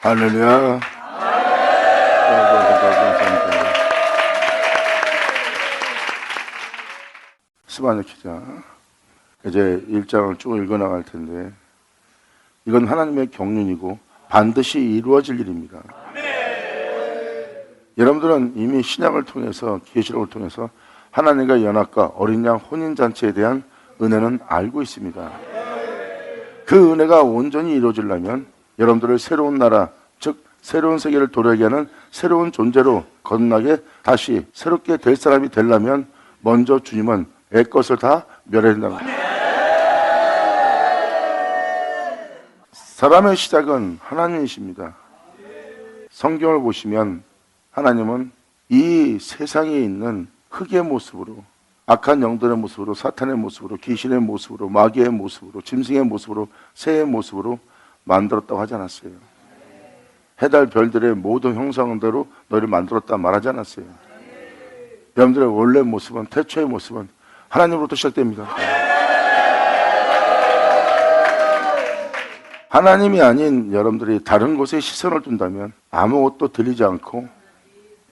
할렐루야. 스바냐 기자. 이제 1장을 쭉 읽어나갈 텐데, 이건 하나님의 경륜이고 반드시 이루어질 일입니다. 여러분들은 이미 신약을 통해서, 계시록을 통해서 하나님과 연합과 어린 양 혼인잔치에 대한 은혜는 알고 있습니다. 그 은혜가 온전히 이루어지려면 여러분들을 새로운 나라, 즉 새로운 세계를 도래하게 하는 새로운 존재로 거듭나게 다시 새롭게 될 사람이 되려면 먼저 주님은 애것을 다 멸해야 된다는 거예요. 사람의 시작은 하나님이십니다. 성경을 보시면 하나님은 이 세상에 있는 흙의 모습으로, 악한 영들의 모습으로, 사탄의 모습으로, 귀신의 모습으로, 마귀의 모습으로, 짐승의 모습으로, 새의 모습으로 만들었다고 하지 않았어요. 해달 별들의 모든 형상대로 너희를 만들었다 말하지 않았어요. 여러분들의 원래 모습은, 태초의 모습은 하나님으로부터 시작됩니다. 하나님이 아닌 여러분들이 다른 곳에 시선을 둔다면 아무것도 들리지 않고,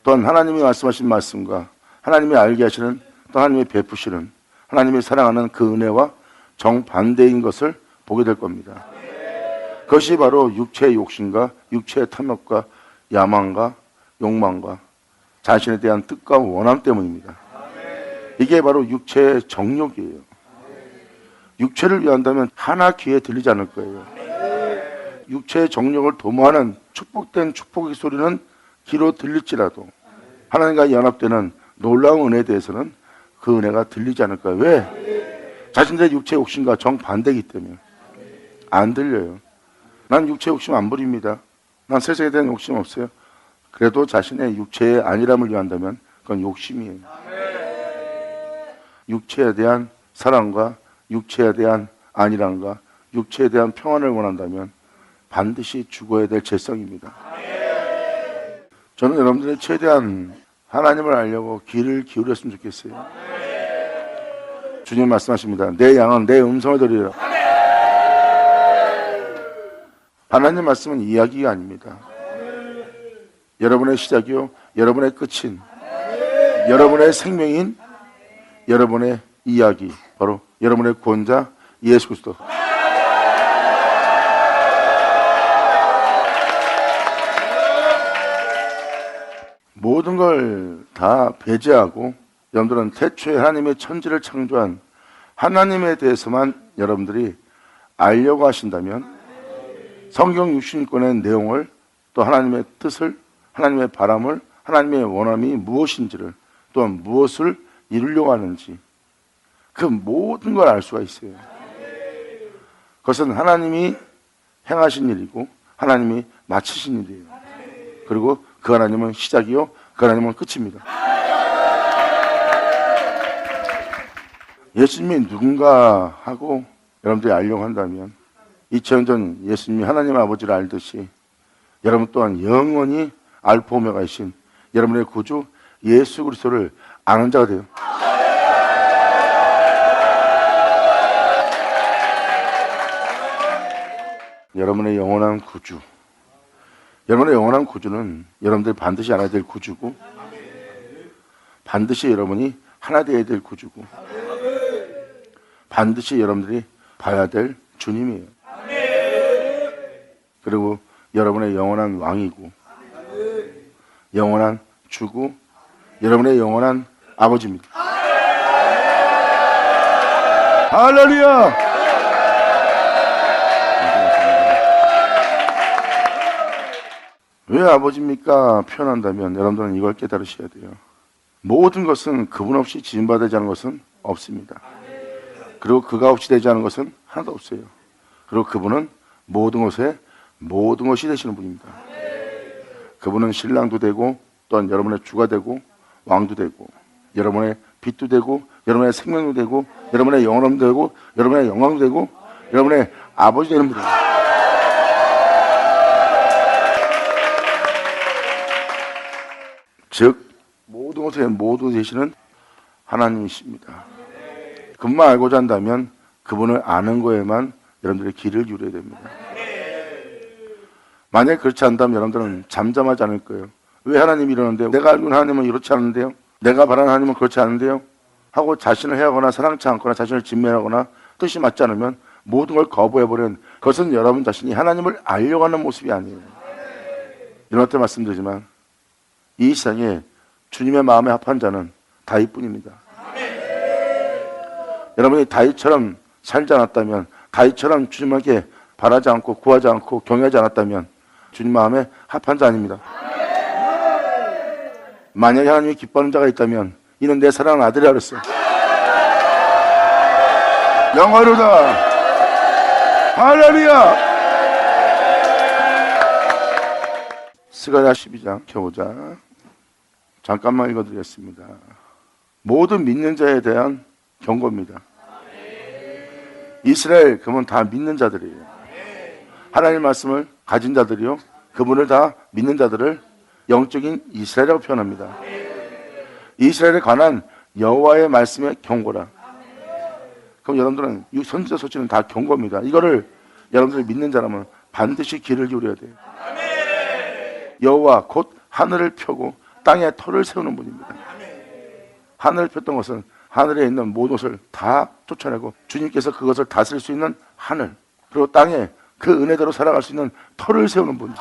또한 하나님이 말씀하신 말씀과 하나님이 알게 하시는, 또 하나님이 베푸시는, 하나님이 사랑하는 그 은혜와 정반대인 것을 보게 될 겁니다. 그것이 바로 육체의 욕심과 육체의 탐욕과 야망과 욕망과 자신에 대한 뜻과 원함 때문입니다. 이게 바로 육체의 정욕이에요. 육체를 위한다면 하나 귀에 들리지 않을 거예요. 육체의 정욕을 도모하는 축복된 축복의 소리는 귀로 들릴지라도 하나님과 연합되는 놀라운 은혜에 대해서는 그 은혜가 들리지 않을 거예요. 왜? 자신들의 육체의 욕심과 정반대이기 때문에 안 들려요. 난 육체의 욕심 안 부립니다. 난 세상에 대한 욕심 없어요. 그래도 자신의 육체의 안일함을 위한다면 그건 욕심이에요. 육체에 대한 사랑과 육체에 대한 안일함과 육체에 대한 평안을 원한다면 반드시 죽어야 될 죄성입니다. 저는 여러분들의 최대한 하나님을 알려고 귀를 기울였으면 좋겠어요. 주님 말씀하십니다. 내 양은 내 음성을 들으리라. 하나님 말씀은 이야기가 아닙니다. 여러분의 시작이요, 여러분의 끝인, 여러분의 생명인, 여러분의 이야기, 바로 여러분의 구원자 예수 그리스도. 모든 걸 다 배제하고 여러분들은 태초에 하나님의 천지를 창조한 하나님에 대해서만 여러분들이 알려고 하신다면 성경 66권의 내용을, 또 하나님의 뜻을, 하나님의 바람을, 하나님의 원함이 무엇인지를, 또한 무엇을 이루려고 하는지, 그 모든 걸 알 수가 있어요. 그것은 하나님이 행하신 일이고 하나님이 마치신 일이에요. 그리고 그 하나님은 시작이요, 그 하나님은 끝입니다. 예수님이 누군가 하고 여러분들이 알려고 한다면 2000년 전 예수님이 하나님 아버지를 알듯이 여러분 또한 영원히 알파 오메가이신 여러분의 구주 예수 그리스도를 아는 자가 돼요. 여러분의 영원한 구주, 여러분의 영원한 구주는 여러분들이 반드시 알아야 될 구주고, 반드시 여러분이 하나 되어야 될 구주고, 반드시 여러분들이 봐야 될 주님이에요. 그리고 여러분의 영원한 왕이고, 영원한 주고, 여러분의 영원한 아버지입니다. 할렐루야! 왜 아버지입니까? 표현한다면 여러분들은 이걸 깨달으셔야 돼요. 모든 것은 그분 없이 지음받지 않은 것은 없습니다. 그리고 그가 없이 되지 않은 것은 하나도 없어요. 그리고 그분은 모든 것에 모든 것이 되시는 분입니다. 그분은 신랑도 되고, 또한 여러분의 주가 되고, 왕도 되고, 여러분의 빛도 되고, 여러분의 생명도 되고, 여러분의 영원함도 되고, 여러분의 영광도 되고, 여러분의 아버지 되는 분입니다. 즉 모든 것에 모두 되시는 하나님이십니다. 그분만 알고자 한다면 그분을 아는 거에만 여러분들의 귀를 기울여야 됩니다. 만약에 그렇지 않다면 여러분들은 잠잠하지 않을 거예요. 왜 하나님이 이러는데요? 내가 알고 있는 하나님은 이렇지 않은데요? 내가 바라는 하나님은 그렇지 않은데요? 하고 자신을 해하거나 사랑치 않거나 자신을 진멸하거나 뜻이 맞지 않으면 모든 걸 거부해버린, 그것은 여러분 자신이 하나님을 알려고 하는 모습이 아니에요. 이런 때 말씀드리지만 이 세상에 주님의 마음에 합한 자는 다윗뿐입니다. 여러분이 다윗처럼 살지 않았다면, 다윗처럼 주님에게 바라지 않고 구하지 않고 경외하지 않았다면 주님 마음에 합한 자 아닙니다. 만약에 하나님이 기뻐하는 자가 있다면 이는 내 사랑하는 아들이라 그랬어요. 영화로다. 할렐루야. 스가랴 12장 켜보자. 잠깐만 읽어드리겠습니다. 모든 믿는 자에 대한 경고입니다. 이스라엘, 그분 다 믿는 자들이에요. 하나님의 말씀을 가진 자들이요, 그분을 다 믿는 자들을 영적인 이스라엘이라고 표현합니다. 이스라엘에 관한 여호와의 말씀의 경고라. 그럼 여러분들은 이 선지자 소식은 다 경고입니다. 이거를 여러분들이 믿는 자라면 반드시 귀를 기울여야 돼요. 여호와 곧 하늘을 펴고 땅에 터를 세우는 분입니다. 하늘을 폈던 것은 하늘에 있는 모든 것을 다 쫓아내고 주님께서 그것을 다스릴 수 있는 하늘, 그리고 땅에 그 은혜대로 살아갈 수 있는 터를 세우는 분.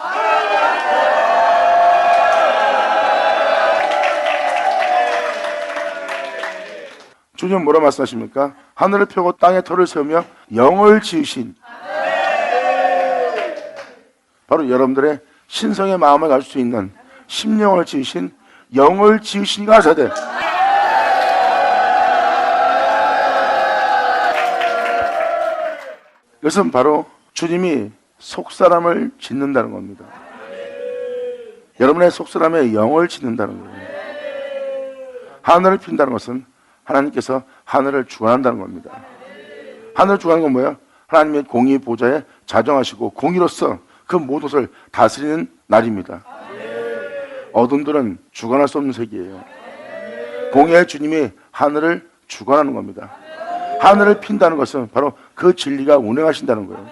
주님 뭐라 말씀하십니까? 하늘을 펴고 땅에 터를 세우며 영을 지으신, 바로 여러분들의 신성의 마음을 가질 수 있는 심령을 지으신, 영을 지으신 이가 하사되, 이것은 바로 주님이 속사람을 짓는다는 겁니다. 여러분의 속사람의 영을 짓는다는 거예요. 하늘을 핀다는 것은 하나님께서 하늘을 주관한다는 겁니다. 하늘을 주관하는 건 뭐예요? 하나님의 공의 보좌에 자정하시고 공의로서 그 모든 것을 다스리는 날입니다. 어둠들은 주관할 수 없는 세계예요. 공의의 주님이 하늘을 주관하는 겁니다. 하늘을 핀다는 것은 바로 그 진리가 운행하신다는 거예요.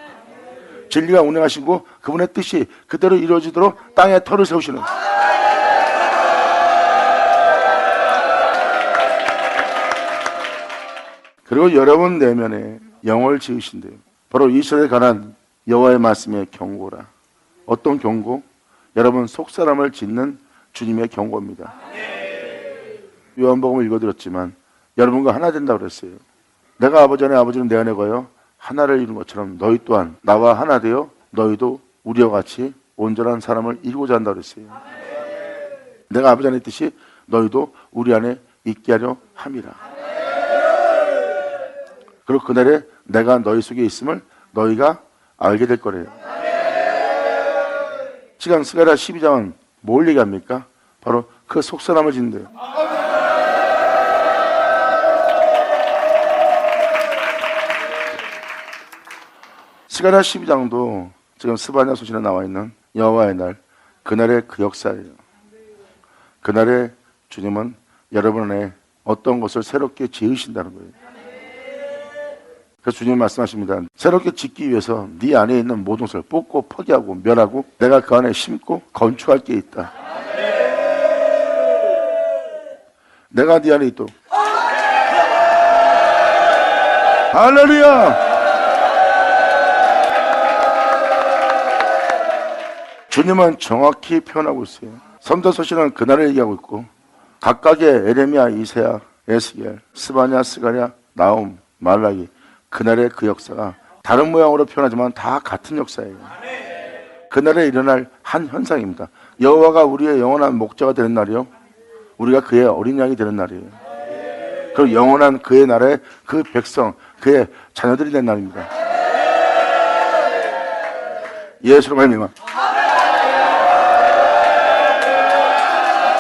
진리가 운행하시고 그분의 뜻이 그대로 이루어지도록 땅에 터를 세우시는, 그리고 여러분 내면에 영을 지으신대요. 바로 이스라엘에 관한 여호와의 말씀의 경고라. 어떤 경고? 여러분 속사람을 짓는 주님의 경고입니다. 요한복음을 읽어드렸지만 여러분과 하나 된다고 그랬어요. 내가 아버지 안에 아버지는 내 안에 거여 하나를 이룬 것처럼 너희 또한 나와 하나 되어 너희도 우리와 같이 온전한 사람을 이루고자 한다고 그랬어요. 내가 아버지 안에 있듯이 너희도 우리 안에 있게 하려 함이라. 그리고 그날에 내가 너희 속에 있음을 너희가 알게 될 거래요. 지금 스가랴 12장은 뭘 얘기합니까? 바로 그 속사람을 짓는데요. 스가랴 12장도 지금 스바냐 소신에 나와 있는 여호와의 날, 그날의 그 역사예요. 그날에 주님은 여러분 안에 어떤 것을 새롭게 지으신다는 거예요. 그래서 주님은 말씀하십니다. 새롭게 짓기 위해서 네 안에 있는 모든 것을 뽑고 포기하고 멸하고 내가 그 안에 심고 건축할 게 있다. 내가 네 안에 있도록. 할렐루야. 주님은 정확히 표현하고 있어요. 선지서신은 그날을 얘기하고 있고 각각의 에레미야, 이사야, 에스겔, 스바냐, 스가랴, 나움, 말라기, 그날의 그 역사가 다른 모양으로 표현하지만 다 같은 역사예요. 그날에 일어날 한 현상입니다. 여호와가 우리의 영원한 목자가 되는 날이요, 우리가 그의 어린 양이 되는 날이에요. 그리고 영원한 그의 나라의 그 백성, 그의 자녀들이 된 날입니다. 예수로 말미암아.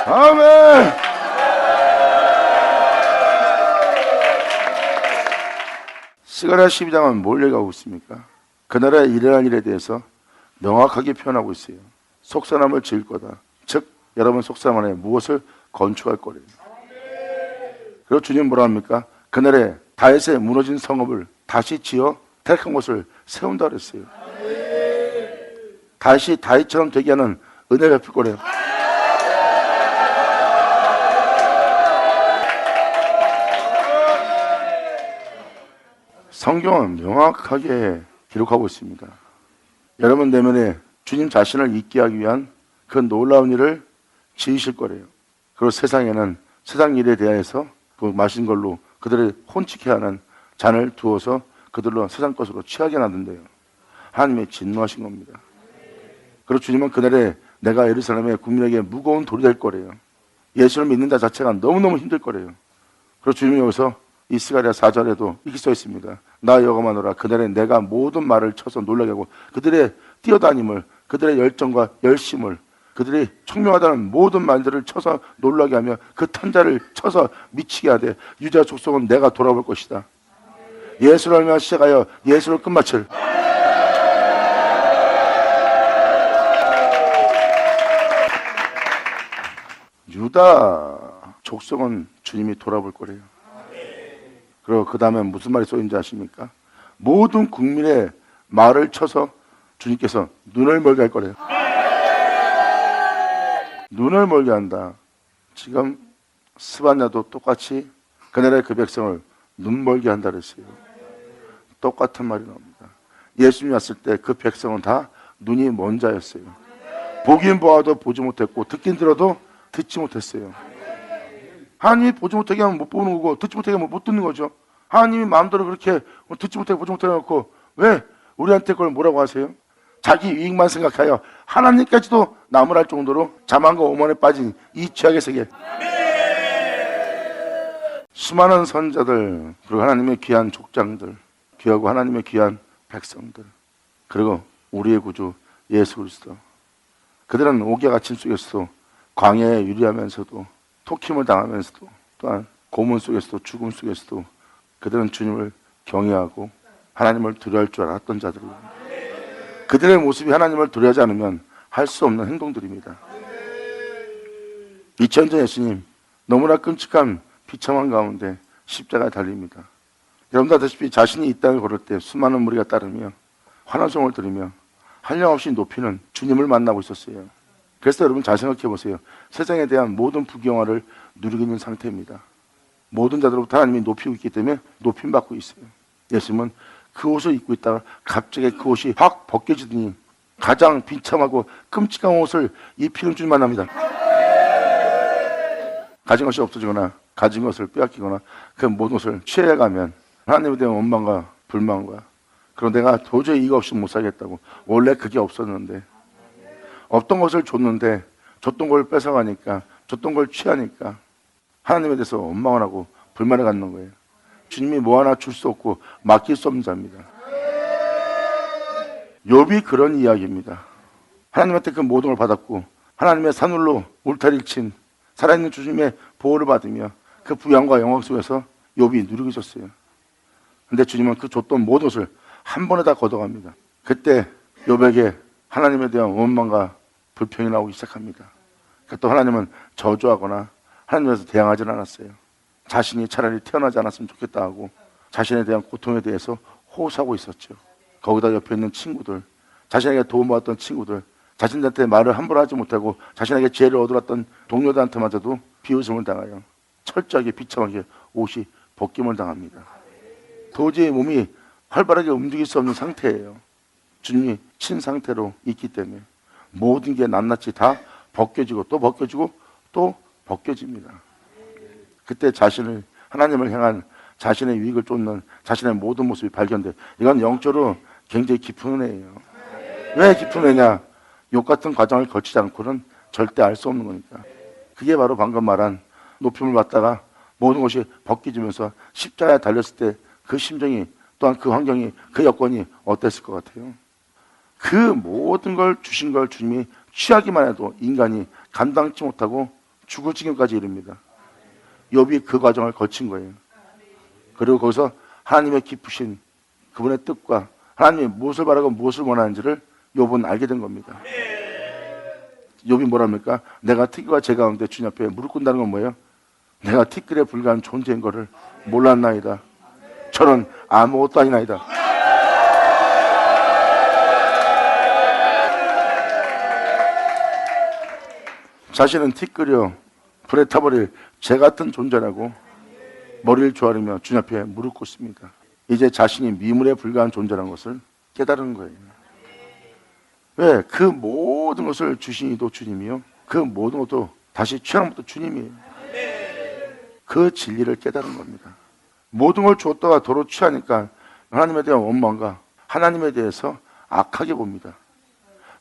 아멘. 스가랴 12장은 뭘 얘기하고 있습니까? 그날에 일어날 일에 대해서 명확하게 표현하고 있어요. 속사람을 지을 거다. 즉 여러분 속사람 안에 무엇을 건축할 거래요. 그리고 주님 뭐라 합니까? 그날에 다윗의 무너진 성읍을 다시 지어 택한 곳을 세운다 그랬어요. 다시 다윗처럼 되게 하는 은혜 베풀 거래요. 성경은 명확하게 기록하고 있습니다. 여러분 내면에 주님 자신을 있게 하기 위한 그 놀라운 일을 지으실 거래요. 그리고 세상에는 세상 일에 대해서 그 마신 걸로 그들을 혼치게 하는 잔을 두어서 그들로 세상 것으로 취하게 놔둔대요. 하나님의 진노하신 겁니다. 그리고 주님은 그날에 내가 예루살렘의 국민에게 무거운 돌이 될 거래요. 예수를 믿는 자 자체가 너무너무 힘들 거래요. 그리고 주님이 여기서 이 스가랴 4절에도 이렇게 써 있습니다. 나 여호와노라 그날에 내가 모든 말을 쳐서 놀라게 하고 그들의 뛰어다님을 그들의 열정과 열심을 그들이 청명하다는 모든 말들을 쳐서 놀라게 하며 그 탄자를 쳐서 미치게 하되 유다 족속은 내가 돌아볼 것이다. 예수를 알며 시작하여 예수를 끝마칠 유다 족속은 주님이 돌아볼 거래요. 그리고 그 다음에 무슨 말이 쏘인지 아십니까? 모든 국민의 말을 쳐서 주님께서 눈을 멀게 할 거래요. 눈을 멀게 한다. 지금 스바냐도 똑같이 그날의 그 백성을 눈 멀게 한다 그랬어요. 똑같은 말이 나옵니다. 예수님이 왔을 때 그 백성은 다 눈이 먼 자였어요. 보긴 보아도 보지 못했고 듣긴 들어도 듣지 못했어요. 하나님이 보지 못하게 하면 못 보는 거고 듣지 못하게 하면 못 듣는 거죠. 하나님이 마음대로 그렇게 듣지 못하게 보지 못하게 해놓고 왜 우리한테 그걸 뭐라고 하세요? 자기 이익만 생각하여 하나님까지도 나무랄 정도로 자만과 오만에 빠진 이 죄악의 세계. 수많은 선자들, 그리고 하나님의 귀한 족장들, 귀하고 하나님의 귀한 백성들, 그리고 우리의 구주 예수 그리스도, 그들은 옥에 갇힌 속에서도 광야에 유리하면서도 토킴을 당하면서도 또한 고문 속에서도 죽음 속에서도 그들은 주님을 경외하고 하나님을 두려워할 줄 알았던 자들입니다. 그들의 모습이 하나님을 두려워하지 않으면 할 수 없는 행동들입니다. 2000년 예수님 너무나 끔찍한 비참한 가운데 십자가에 달립니다. 여러분도 아시다시피 자신이 이 땅을 걸을 때 수많은 무리가 따르며 환호성을 들으며 한량없이 높이는 주님을 만나고 있었어요. 그래서 여러분 잘 생각해 보세요. 세상에 대한 모든 부귀영화를 누리고 있는 상태입니다. 모든 자들로부터 하나님이 높이고 있기 때문에 높임받고 있어요. 예수님은 그 옷을 입고 있다가 갑자기 그 옷이 확 벗겨지더니 가장 비참하고 끔찍한 옷을 입히는 주님 만납니다. 가진 것이 없어지거나 가진 것을 빼앗기거나 그 모든 것을 취해가면 하나님에 대한 원망과 불만과 그리고 내가 도저히 이거 없이 못 살겠다고 원래 그게 없었는데 없던 것을 줬는데 줬던 걸 뺏어가니까 줬던 걸 취하니까 하나님에 대해서 원망을 하고 불만을 갖는 거예요. 주님이 뭐 하나 줄 수 없고 맡길 수 없는 자입니다. 욥이 그런 이야기입니다. 하나님한테 그 모든 걸 받았고 하나님의 산울로 울타리를 친 살아있는 주님의 보호를 받으며 그 부양과 영광 속에서 욥이 누리고 있었어요. 근데 주님은 그 줬던 모든 것을 한 번에 다 걷어갑니다. 그때 욥에게 하나님에 대한 원망과 불평이 나오기 시작합니다. 또 하나님은 저주하거나 하나님에서 대항하지는 않았어요. 자신이 차라리 태어나지 않았으면 좋겠다 하고 자신에 대한 고통에 대해서 호소하고 있었죠. 거기다 옆에 있는 친구들, 자신에게 도움받았던 친구들, 자신한테 말을 함부로 하지 못하고 자신에게 지혜를 얻어왔던 동료들한테마저도 비웃음을 당하여 철저하게 비참하게 옷이 벗김을 당합니다. 도저히 몸이 활발하게 움직일 수 없는 상태예요. 주님이 친 상태로 있기 때문에 모든 게 낱낱이 다 벗겨지고 또 벗겨지고 또 벗겨집니다. 그때 자신을 하나님을 향한 자신의 유익을 쫓는 자신의 모든 모습이 발견돼. 이건 영적으로 굉장히 깊은 은혜예요. 왜 깊은 은혜냐? 욕 같은 과정을 거치지 않고는 절대 알 수 없는 거니까. 그게 바로 방금 말한 높임을 받다가 모든 것이 벗겨지면서 십자가에 달렸을 때 그 심정이 또한 그 환경이 그 여건이 어땠을 것 같아요? 그 모든 걸 주신 걸 주님이 취하기만 해도 인간이 감당치 못하고 죽을 지경까지 이릅니다. 욥이 그 과정을 거친 거예요. 그리고 거기서 하나님의 깊으신 그분의 뜻과 하나님이 무엇을 바라고 무엇을 원하는지를 욥은 알게 된 겁니다. 욥이 뭐랍니까? 내가 티끌과 재 가운데 주님 앞에 무릎 꿇는다는 건 뭐예요? 내가 티끌에 불과한 존재인 것을 몰랐나이다. 저는 아무것도 아니나이다. 자신은 티끌이요 불에 타버릴 재 같은 존재라고 머리를 조아리며 주님 앞에 무릎 꿇습니다. 이제 자신이 미물에 불과한 존재라는 것을 깨달은 거예요. 왜? 그 모든 것을 주신 이도 주님이요 그 모든 것도 다시 취하는 것도 주님이에요. 그 진리를 깨달은 겁니다. 모든 걸 주었다가 도로 취하니까 하나님에 대한 원망과 하나님에 대해서 악하게 봅니다.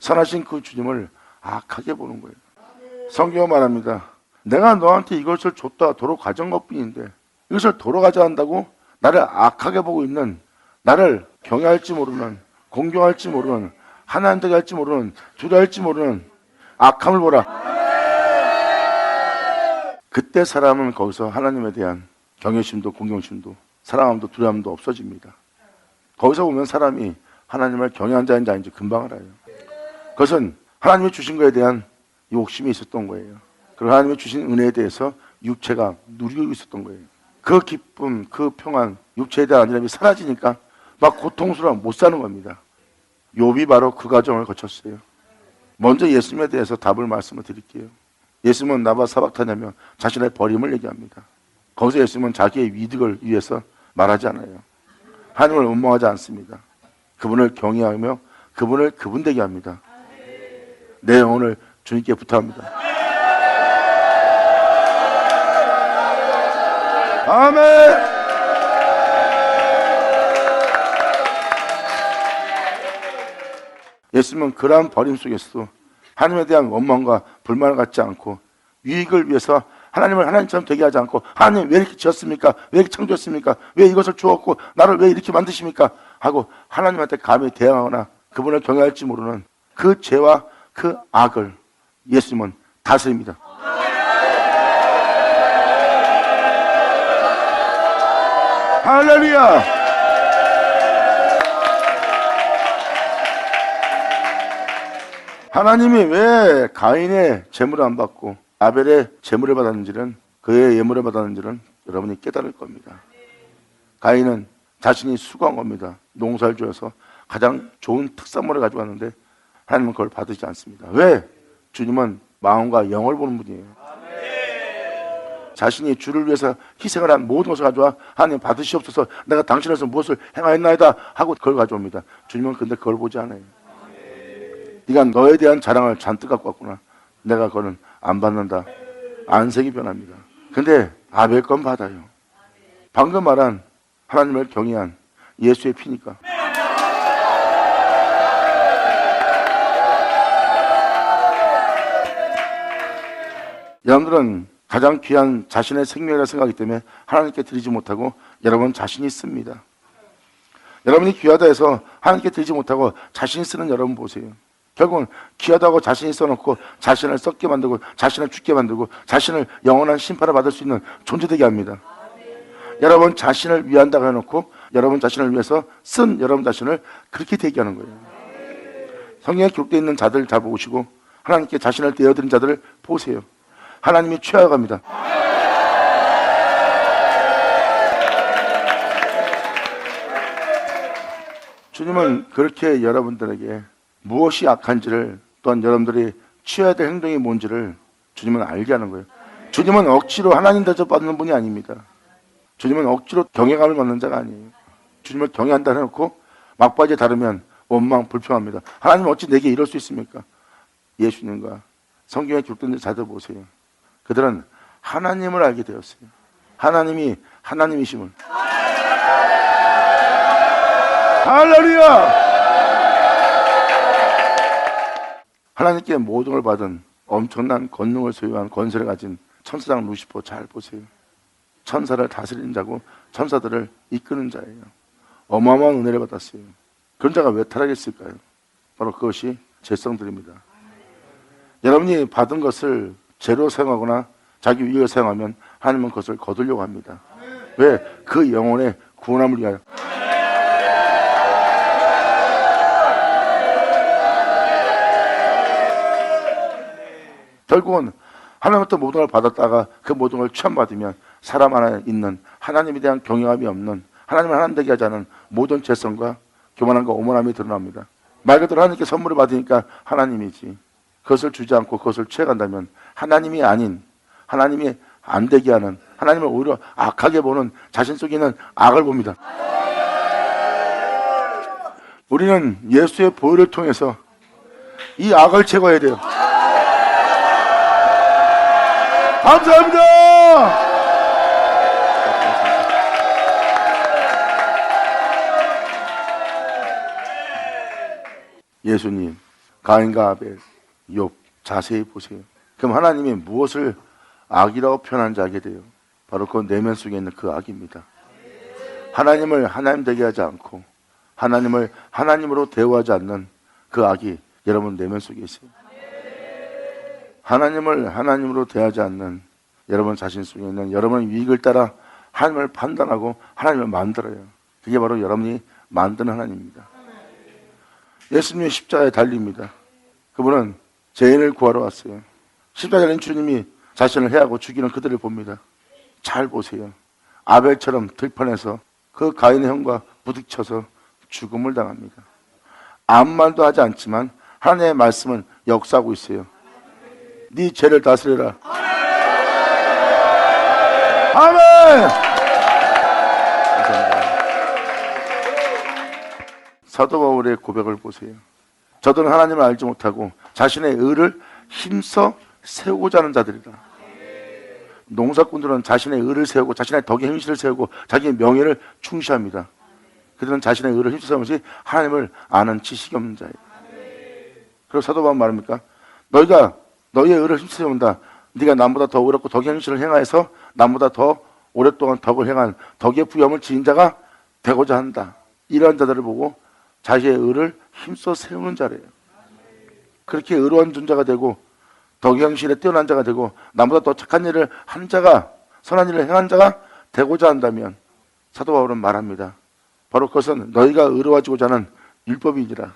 선하신 그 주님을 악하게 보는 거예요. 성경은 말합니다. 내가 너한테 이것을 줬다가 도로 가져온 것뿐인데 이것을 도로 가져간다고 나를 악하게 보고 있는, 나를 경외할지 모르는, 공경할지 모르는, 하나님 되게 할지 모르는, 두려워할지 모르는 악함을 보라. 그때 사람은 거기서 하나님에 대한 경외심도 공경심도 사랑함도 두려움도 없어집니다. 거기서 보면 사람이 하나님을 경외한 자인지 아닌지 금방 알아요. 그것은 하나님이 주신 것에 대한 욕심이 있었던 거예요. 그리고 하나님이 주신 은혜에 대해서 육체가 누리고 있었던 거예요. 그 기쁨, 그 평안, 육체에 대한 안전함이 사라지니까 막 고통스러워 못 사는 겁니다. 욥이 바로 그 과정을 거쳤어요. 먼저 예수님에 대해서 답을 말씀을 드릴게요. 예수님은 나바 사박타냐며 자신의 버림을 얘기합니다. 거기서 예수님은 자기의 이득을 위해서 말하지 않아요. 하나님을 원망하지 않습니다. 그분을 경외하며 그분을 그분 되게 합니다. 내 영혼을 주님께 부탁합니다. 아멘. 예수님은 그러한 버림 속에서도 하나님에 대한 원망과 불만을 갖지 않고 유익을 위해서 하나님을 하나님처럼 되게 하지 않고 하나님 왜 이렇게 지었습니까? 왜 이렇게 창조했습니까? 왜 이것을 주었고 나를 왜 이렇게 만드십니까? 하고 하나님한테 감히 대항하거나 그분을 경외할지 모르는 그 죄와 그 악을 예수님은 다스립니다. 할렐루야. 하나님이 왜 가인의 제물을 안 받고 아벨의 제물을 받았는지는, 그의 예물을 받았는지는 여러분이 깨달을 겁니다. 가인은 자신이 수고한 겁니다. 농사를 지어서 가장 좋은 특산물을 가지고 왔는데 하나님은 그걸 받으지 않습니다. 왜? 주님은 마음과 영을 보는 분이에요. 자신이 주를 위해서 희생을 한 모든 것을 가져와 하나님 받으시옵소서, 내가 당신에서 무엇을 행하였나이다 하고 그걸 가져옵니다. 주님은 근데 그걸 보지 않아요. 네가 너에 대한 자랑을 잔뜩 갖고 왔구나. 내가 그거는 안 받는다. 안색이 변합니다. 근데 아벨 건 받아요. 방금 말한 하나님을 경외한 예수의 피니까. 여러분들은 가장 귀한 자신의 생명이라 생각하기 때문에 하나님께 드리지 못하고 여러분 자신이 씁니다. 여러분이 귀하다 해서 하나님께 드리지 못하고 자신이 쓰는 여러분 보세요. 결국은 귀하다고 자신이 써놓고 자신을 썩게 만들고 자신을 죽게 만들고 자신을 영원한 심판을 받을 수 있는 존재 되게 합니다. 여러분 자신을 위한다고 해놓고 여러분 자신을 위해서 쓴 여러분 자신을 그렇게 되게 하는 거예요. 성경에 기록되어 있는 자들 잘 보시고 하나님께 자신을 내어드린 자들을 보세요. 하나님이 취하여갑니다. 주님은 그렇게 여러분들에게 무엇이 악한지를, 또한 여러분들이 취해야 될 행동이 뭔지를 주님은 알게 하는 거예요. 주님은 억지로 하나님 대접받는 분이 아닙니다. 주님은 억지로 경외감을 받는 자가 아니에요. 주님을 경외한다 해놓고 막바지에 다르면 원망, 불평합니다. 하나님 어찌 내게 이럴 수 있습니까? 예수님과 성경에 기록된 자들 보세요. 그들은 하나님을 알게 되었어요. 하나님이 하나님이심을. 할렐루야! 하나님께 모든 걸 받은 엄청난 권능을 소유한 권세를 가진 천사장 루시퍼 잘 보세요. 천사를 다스리는 자고 천사들을 이끄는 자예요. 어마어마한 은혜를 받았어요. 그런 자가 왜 타락했을까요? 바로 그것이 죄성들입니다. 여러분이 받은 것을 죄로 사용하거나 자기 위익을 사용하면 하나님은 그것을 거두려고 합니다. 왜? 그 영혼의 구원함을 위하여. 결국은 하나님부터 모든 걸 받았다가 그 모든 걸 취함받으면 사람 안에 있는 하나님에 대한 경외감이 없는, 하나님을 하나님 되게 하지 않은 모든 죄성과 교만함과 오만함이 드러납니다. 말 그대로 하나님께 선물을 받으니까 하나님이지 그것을 주지 않고 그것을 취해간다면 하나님이 아닌, 하나님이 안 되게 하는, 하나님을 오히려 악하게 보는 자신 속에 있는 악을 봅니다. 우리는 예수의 보혈을 통해서 이 악을 제거해야 돼요. 감사합니다. 예수님, 가인과 아벨, 욥 자세히 보세요. 그럼 하나님이 무엇을 악이라고 표현한지 알게 돼요. 바로 그 내면 속에 있는 그 악입니다. 하나님을 하나님 되게 하지 않고 하나님을 하나님으로 대우하지 않는 그 악이 여러분 내면 속에 있어요. 하나님을 하나님으로 대하지 않는 여러분 자신 속에 있는 여러분의 유익을 따라 하나님을 판단하고 하나님을 만들어요. 그게 바로 여러분이 만드는 하나님입니다. 예수님의 십자가에 달립니다. 그분은 죄인을 구하러 왔어요. 십자가에 달린 주님이 자신을 해하고 죽이는 그들을 봅니다. 잘 보세요. 아벨처럼 들판에서 그 가인의 형과 부딪혀서 죽음을 당합니다. 아무 말도 하지 않지만 하나님의 말씀은 역사하고 있어요. 네 죄를 다스려라. 아멘. 사도 바울의 고백을 보세요. 저들은 하나님을 알지 못하고 자신의 의를 힘써 세우고자 하는 자들이다. 농사꾼들은 자신의 의를 세우고 자신의 덕의 행실을 세우고 자기의 명예를 충시합니다. 그들은 자신의 의를 힘써 세우는 것이 하나님을 아는 지식이 없는 자예요. 그리고 사도 바울은 말합니까? 너희가 너희의 의를 힘써 세운다. 네가 남보다 더 어렵고 덕의 행실을 행하여서 남보다 더 오랫동안 덕을 행한 덕의 부염을 지닌 자가 되고자 한다. 이러한 자들을 보고 자신의 의를 힘써 세우는 자래요. 그렇게 의로운 존재가 되고 덕영실에 뛰어난 자가 되고 남보다 더 착한 일을 한 자가, 선한 일을 행한 자가 되고자 한다면 사도 바울은 말합니다. 바로 그것은 너희가 의로워지고자 하는 율법이니라.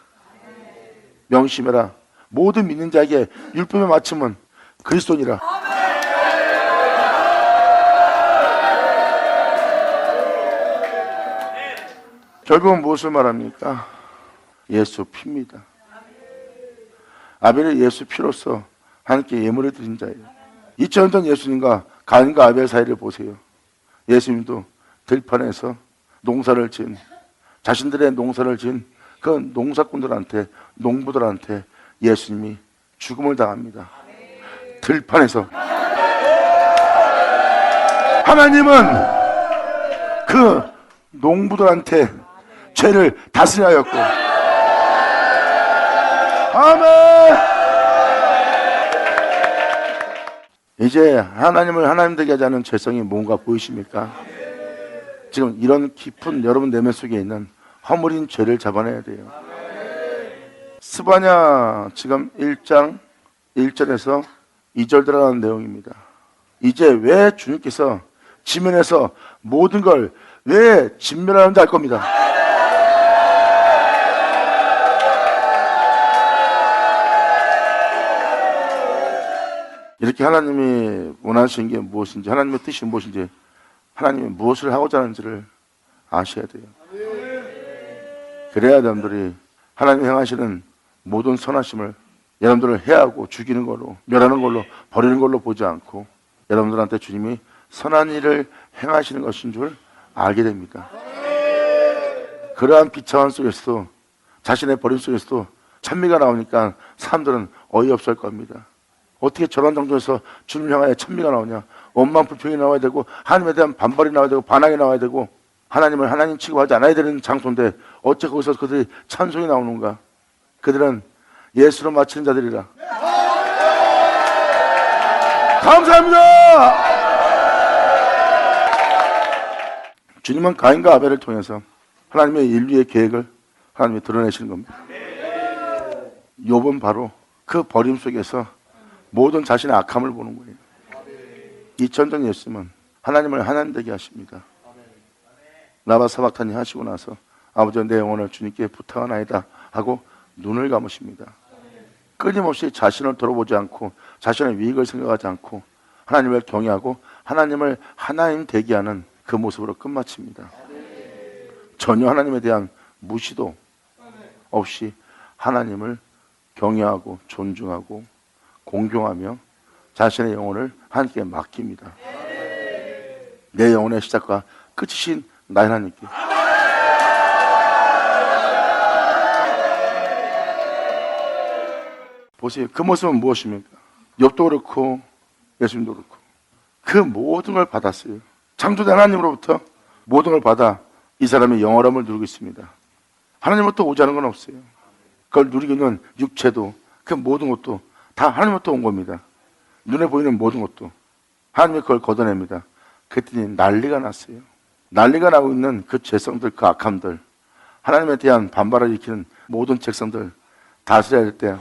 명심해라. 모든 믿는 자에게 율법의 마침은 그리스도니라. 결국은 무엇을 말합니까? 예수 피입니다. 아벨이 예수 피로서 하나님께 예물을 드린 자예요. 2000년 전 예수님과 가인과 아벨 사이를 보세요. 예수님도 들판에서 농사를 지은, 자신들의 농사를 지은 그 농사꾼들한테, 농부들한테 예수님이 죽음을 당합니다. 들판에서. 하나님은 그 농부들한테 죄를 다스려 하였고, 아멘. 이제 하나님을 하나님 되게 하지 않은 죄성이 뭔가 보이십니까? 지금 이런 깊은 여러분 내면 속에 있는 허물인 죄를 잡아내야 돼요. 스바냐 지금 1장 1절에서 2절 들어가는 내용입니다. 이제 왜 주님께서 지면에서 모든 걸 왜 진멸하는지 알 겁니다. 이렇게 하나님이 원하시는 게 무엇인지, 하나님의 뜻이 무엇인지, 하나님이 무엇을 하고자 하는지를 아셔야 돼요. 그래야 여러분들이 하나님이 행하시는 모든 선하심을 여러분들을 해하고 죽이는 걸로, 멸하는 걸로, 버리는 걸로 보지 않고 여러분들한테 주님이 선한 일을 행하시는 것인 줄 알게 됩니다. 그러한 비참한 속에서도, 자신의 버림 속에서도 찬미가 나오니까 사람들은 어이없을 겁니다. 어떻게 저런 정도에서 주님을 향하여 찬미가 나오냐? 원망 불평이 나와야 되고 하나님에 대한 반발이 나와야 되고 반항이 나와야 되고 하나님을 하나님 취급하지 않아야 되는 장소인데 어째 거기서 그들이 찬송이 나오는가? 그들은 예수로 마치는 자들이라. 감사합니다. 주님은 가인과 아벨을 통해서 하나님의 인류의 계획을 하나님이 드러내시는 겁니다. 욥은 바로 그 버림 속에서 모든 자신의 악함을 보는 거예요. 2000년 예수님은 하나님을 하나님 되게 하십니다. 나바 사박탄이 하시고 나서 아버지 내 영혼을 주님께 부탁하나이다 하고 눈을 감으십니다. 끊임없이 자신을 돌아보지 않고 자신의 위익을 생각하지 않고 하나님을 경외하고 하나님을 하나님 되게 하는 그 모습으로 끝마칩니다. 전혀 하나님에 대한 무시도 없이 하나님을 경외하고 존중하고 공경하며 자신의 영혼을 하나님께 맡깁니다. 내 영혼의 시작과 끝이신 나의 하나님께. 보세요. 그 모습은 무엇입니까? 욥도 그렇고 예수님도 그렇고 그 모든 걸 받았어요. 창조된 하나님으로부터 모든 걸 받아 이 사람의 영원함을 누리고 있습니다. 하나님으로부터 오지 않은 건 없어요. 그걸 누리고 있는 육체도 그 모든 것도 다 하나님으로부터 온 겁니다. 눈에 보이는 모든 것도 하나님이 그걸 걷어냅니다. 그랬더니 난리가 났어요. 난리가 나고 있는 그 죄성들, 그 악함들, 하나님에 대한 반발을 일으키는 모든 책성들 다스려야 될 때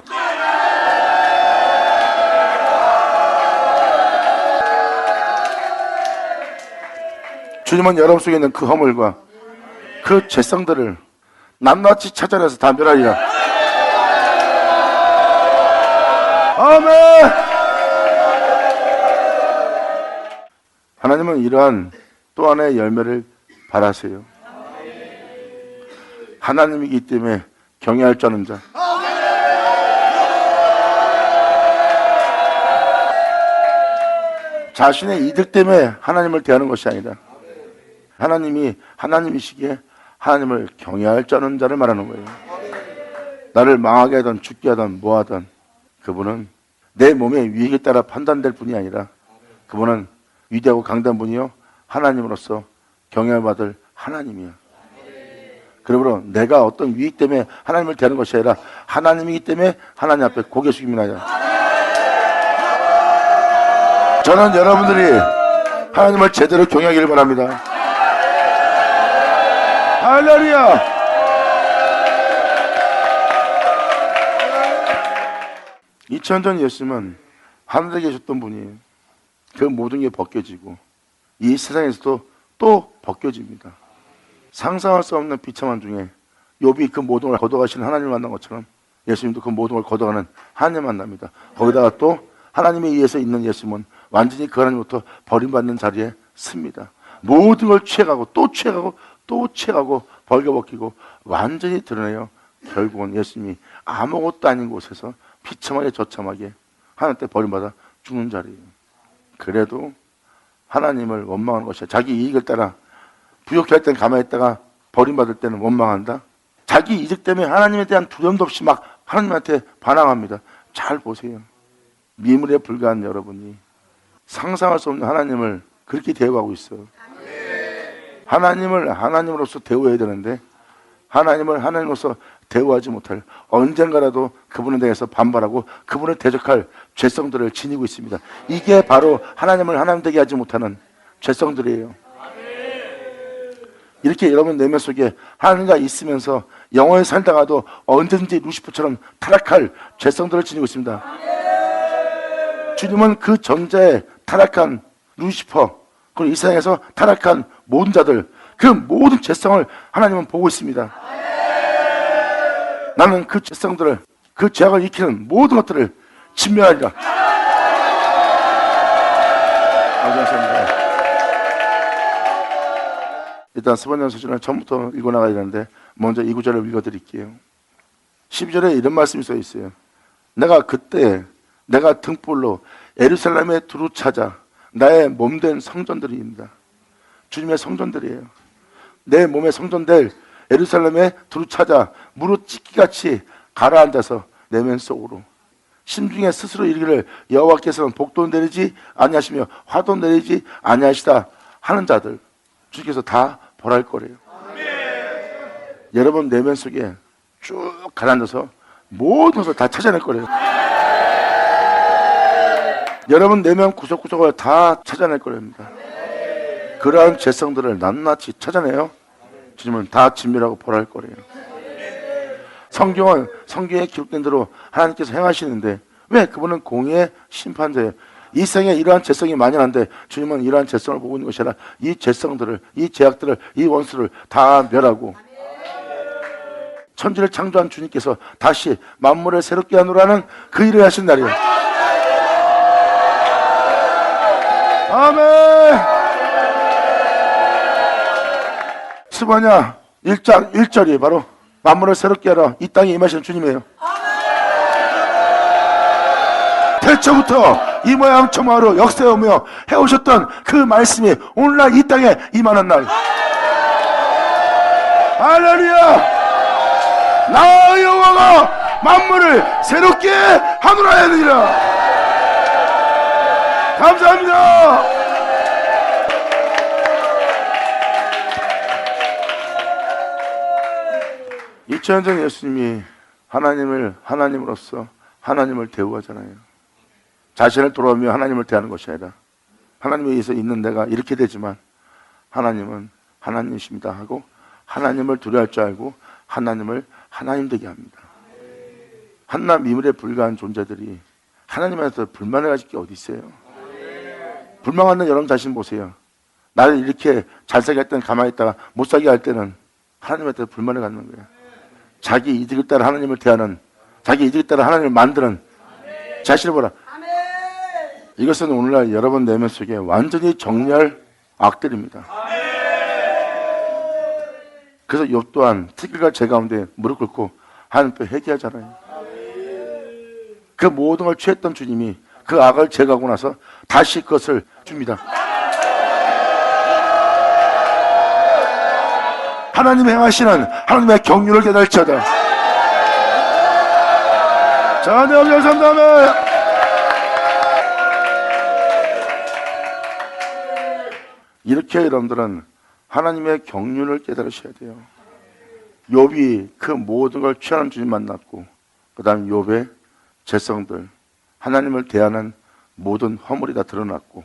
주님은 여러분 속에 있는 그 허물과 그 죄성들을 낱낱이 찾아내서 다 멸하리라. 아멘. 하나님은 이러한 또 하나의 열매를 바라세요. 하나님이기 때문에 경외할 줄 아는 자. 자신의 이득 때문에 하나님을 대하는 것이 아니라 하나님이 하나님이시기에 하나님을 경외할 줄 아는 자를 말하는 거예요. 나를 망하게 하든 죽게 하든 뭐하든 그분은 내 몸의 유익에 따라 판단될 분이 아니라 그분은 위대하고 강단 분이요 하나님으로서 경외받을 하나님이야. 그러므로 내가 어떤 유익 때문에 하나님을 대하는 것이 아니라 하나님이기 때문에 하나님 앞에 고개 숙임이나요. 저는 여러분들이 하나님을 제대로 경외하기를 바랍니다. 할렐루야. (2000년) 예수님은 하늘에 계셨던 분이에요. 그 모든 게 벗겨지고 이 세상에서도 또 벗겨집니다. 상상할 수 없는 비참한 중에 욥이 그 모든 걸 걷어가시는 하나님을 만난 것처럼 예수님도 그 모든 걸 걷어가는 하나님을 만납니다. 거기다가 또 하나님에 의해서 있는 예수님은 완전히 그 하나님부터 버림받는 자리에 씁니다. 모든 걸 취해가고 또 취해가고 또 취해가고 벌거벗기고 완전히 드러내요. 결국은 예수님이 아무것도 아닌 곳에서 비참하게 저참하게 하나님 때 버림받아 죽는 자리예요. 그래도 하나님을 원망하는 것이야. 자기 이익을 따라 부욕해 할 때는 가만히 있다가 버림받을 때는 원망한다. 자기 이득 때문에 하나님에 대한 두려움도 없이 막 하나님한테 반항합니다. 잘 보세요. 미물에 불과한 여러분이 상상할 수 없는 하나님을 그렇게 대우하고 있어요. 하나님을 하나님으로서 대우해야 되는데 하나님을 하나님으로서 대우하지 못할 언젠가라도 그분에 대해서 반발하고 그분을 대적할 죄성들을 지니고 있습니다. 이게 바로 하나님을 하나님 되게 하지 못하는 죄성들이에요. 이렇게 여러분 내면 속에 하나님과 있으면서 영원히 살다가도 언제든지 루시퍼처럼 타락할 죄성들을 지니고 있습니다. 주님은 그 전자에 타락한 루시퍼, 그리고 이 세상에서 타락한 모든 자들, 그 모든 죄성을 하나님은 보고 있습니다. 나는 그 죄성들을, 그 죄악을 일으키는 모든 것들을 진멸하리라. 감사합니다. 일단 스바냐서신을 처음부터 읽어나가야 되는데 먼저 이 구절을 읽어드릴게요. 12절에 이런 말씀이 써 있어요. 내가 그때 내가 등불로 예루살렘에 두루 찾아 나의 몸된 성전들입니다. 주님의 성전들이에요. 내 몸의 성전들 예루살렘에 두루 찾아 무릇 찢기같이 가라앉아서 내면 속으로 심중에 스스로 이르기를 여호와께서는 복도 내리지 아니하시며 화도 내리지 아니하시다 하는 자들 주께서 다 벌할 거래요. 여러분 내면 속에 쭉 가라앉아서 모든 것을 다 찾아낼 거래요. 여러분 내면 구석구석을 다 찾아낼 거랍니다. 그러한 죄성들을 낱낱이 찾아내요. 주님은 다 진멸하고 벌할 거래요. 성경은 성경에 기록된 대로 하나님께서 행하시는데 왜 그분은 공의의 심판자예요. 이 세상에 이러한 죄성이 만연한데 주님은 이러한 죄성을 보고 있는 것이 아니라 이 죄성들을, 이 죄악들을, 이 원수를 다 멸하고 천지를 창조한 주님께서 다시 만물을 새롭게 하노라는 그 일을 하신 날이에요. 아멘. 스바냐 1장 1절이 바로 만물을 새롭게 하라 이 땅에 임하시는 주님이에요. 태초부터 이 모양 저모로 역사하며 해오셨던 그 말씀이 오늘날 이 땅에 임하는 날. 할렐루야. 나 여호와가 만물을 새롭게 하노라 하느니라. 감사합니다. 2000년 전 예수님이 하나님을 하나님으로서 하나님을 대우하잖아요. 자신을 돌아오며 하나님을 대하는 것이 아니라 하나님에 의해서 있는 내가 이렇게 되지만 하나님은 하나님이십니다 하고 하나님을 두려워할 줄 알고 하나님을 하나님 되게 합니다. 한나 미물에 불과한 존재들이 하나님한테 불만을 가질 게 어디 있어요? 불만하는 여러분 자신 보세요. 나를 이렇게 잘 살게 할 때는 가만히 있다가 못 살게 할 때는 하나님한테 불만을 갖는 거예요. 자기 이득을 따라 하나님을 대하는, 자기 이득을 따라 하나님을 만드는 자신을 보라. 이것은 오늘날 여러분 내면 속에 완전히 정렬 악들입니다. 그래서 욥 또한 티끌과 재 가운데 무릎 꿇고 하나님께 회개하잖아요. 그 모든 걸 취했던 주님이 그 악을 제거하고 나서 다시 그것을 줍니다. 하나님이 행하시는 하나님의 경륜을 깨달지어다. 자, 네, 감사합니다. 이렇게 여러분들은 하나님의 경륜을 깨달으셔야 돼요. 욥이 그 모든 걸 취하는 주님 만났고, 그 다음 욥의 죄성들, 하나님을 대하는 모든 허물이 다 드러났고,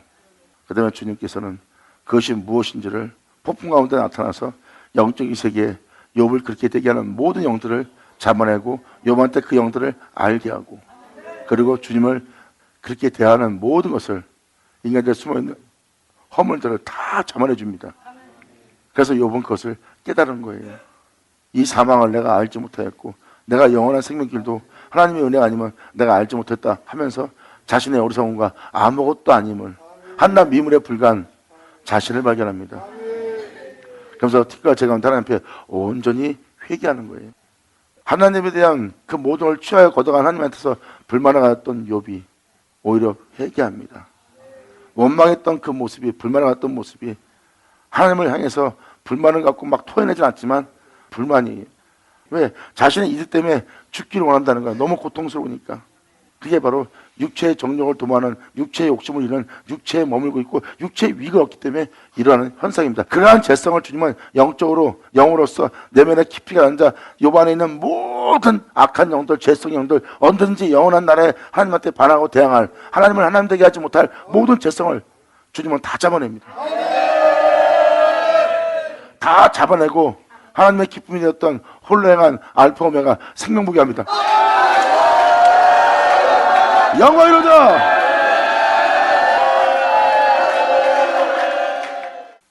그 다음에 주님께서는 그것이 무엇인지를 폭풍 가운데 나타나서 영적인 세계에 욥을 그렇게 되게 하는 모든 영들을 잡아내고 욥한테 그 영들을 알게 하고, 그리고 주님을 그렇게 대하는 모든 것을 인간들 숨어있는 허물들을 다 잡아내 줍니다. 그래서 욥은 그것을 깨달은 거예요. 이 사망을 내가 알지 못하였고 내가 영원한 생명길도 하나님의 은혜가 아니면 내가 알지 못했다 하면서 자신의 어리석음과 아무것도 아님을, 한낱 미물에 불과한 자신을 발견합니다. 그래서 티끌과 재 가운데 하나님 앞에 온전히 회개하는 거예요. 하나님에 대한 그 모든 걸 취하여 걷어간 하나님한테서 불만을 가졌던 욥이 오히려 회개합니다. 원망했던 그 모습이, 불만을 갖던 모습이 하나님을 향해서 불만을 갖고 막 토해내진 않지만 불만이, 왜? 자신의 이득 때문에 죽기를 원한다는 거야. 너무 고통스러우니까. 그게 바로 육체의 정욕을 도모하는, 육체의 욕심을 이루는, 육체에 머물고 있고 육체의 위가 없기 때문에 일어나는 현상입니다. 그러한 죄성을 주님은 영적으로, 영으로서 내면에 깊이 앉아 욥 안에 있는 모든 악한 영들, 죄성 영들, 언제든지 영원한 나라에 하나님한테 반하고 대항할, 하나님을 하나님 되게 하지 못할 모든 죄성을 주님은 다 잡아냅니다. 다 잡아내고 하나님의 기쁨이 되었던 홀로 행한 알파 오메가 생명보게 합니다. 영광 이루자.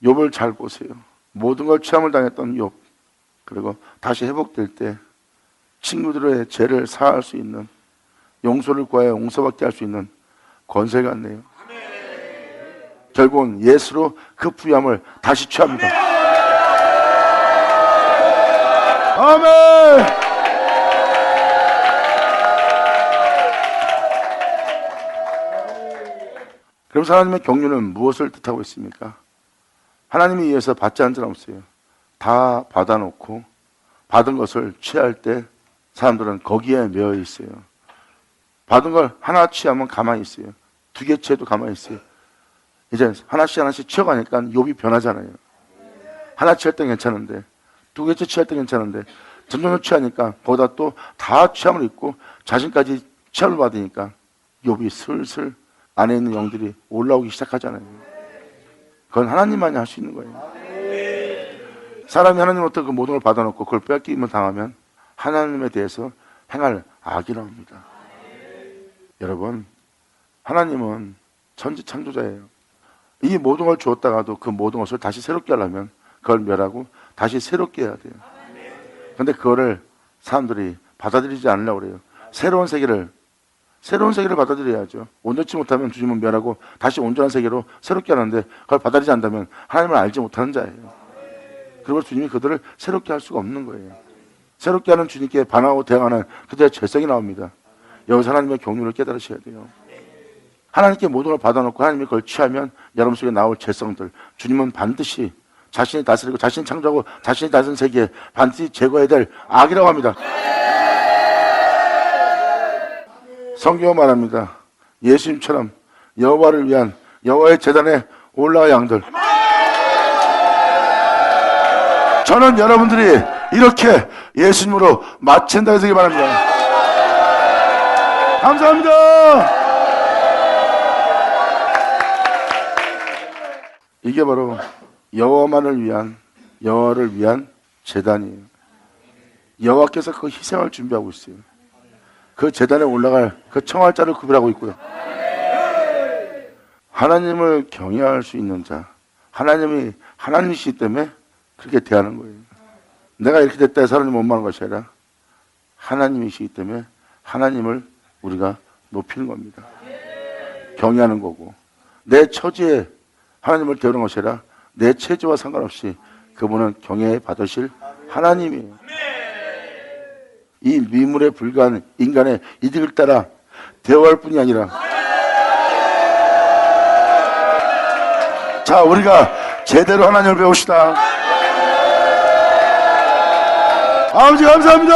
욥을 잘 보세요. 모든 걸 취함을 당했던 욥, 그리고 다시 회복될 때 친구들의 죄를 사할 수 있는, 용서를 구하여 용서받게 할 수 있는 권세가 있네요. 결국은 예수로 그 부유함을 다시 취합니다. 아멘. 그럼 하나님의 경륜은 무엇을 뜻하고 있습니까? 하나님에 의해서 받지 않은 자는 없어요. 다 받아놓고 받은 것을 취할 때 사람들은 거기에 매여 있어요. 받은 걸 하나 취하면 가만히 있어요. 두 개 취해도 가만히 있어요. 이제 하나씩 하나씩 취어가니까 욥이 변하잖아요. 하나 취할 땐 괜찮은데, 두 개째 취할 땐 괜찮은데, 점점 취하니까 거기다 또 다 취함을 입고 자신까지 취함을 받으니까 욥이 슬슬 안에 있는 영들이 올라오기 시작하잖아요. 그건 하나님만이 할 수 있는 거예요. 사람이 하나님으로부터 그 모든 걸 받아놓고 그걸 뺏기면 당하면 하나님에 대해서 행할 악이 나옵니다. 여러분, 하나님은 천지창조자예요. 이 모든 걸 주었다가도 그 모든 것을 다시 새롭게 하려면 그걸 멸하고 다시 새롭게 해야 돼요. 그런데 그거를 사람들이 받아들이지 않으려고 그래요. 새로운 세계를 받아들여야죠. 온전치 못하면 주님은 멸하고 다시 온전한 세계로 새롭게 하는데 그걸 받아들이지 않는다면 하나님을 알지 못하는 자예요. 그리고 주님이 그들을 새롭게 할 수가 없는 거예요. 새롭게 하는 주님께 반하고 대항하는 그들의 죄성이 나옵니다. 여기서 하나님의 경륜을 깨달으셔야 돼요. 하나님께 모든 걸 받아놓고 하나님이 그걸 취하면 여러분 속에 나올 죄성들, 주님은 반드시 자신이 다스리고 자신이 창조하고 자신이 다스린 세계에 반드시 제거해야 될 악이라고 합니다. 성경은 말합니다. 예수님처럼 여호와를 위한 여호와의 제단에 올라갈 양들. 저는 여러분들이 이렇게 예수님으로 마친다 해서 바랍니다. 감사합니다. 이게 바로 여호와만을 위한, 여호와를 위한 제단이에요. 여호와께서 그 희생을 준비하고 있어요. 그 제단에 올라갈 그 청알자를 구별하고 있고요. 하나님을 경외할 수 있는 자, 하나님이 하나님이시기 때문에 그렇게 대하는 거예요. 내가 이렇게 됐다 해서 하나님 원망하는 것이 아니라 하나님이시기 때문에 하나님을 우리가 높이는 겁니다. 경외하는 거고, 내 처지에 하나님을 대우는 것이 아니라 내 체제와 상관없이 그분은 경외 받으실 하나님이에요. 이 미물에 불과한 인간의 이득을 따라 대우할 뿐이 아니라, 자, 우리가 제대로 하나님을 배웁시다. 아버지 감사합니다.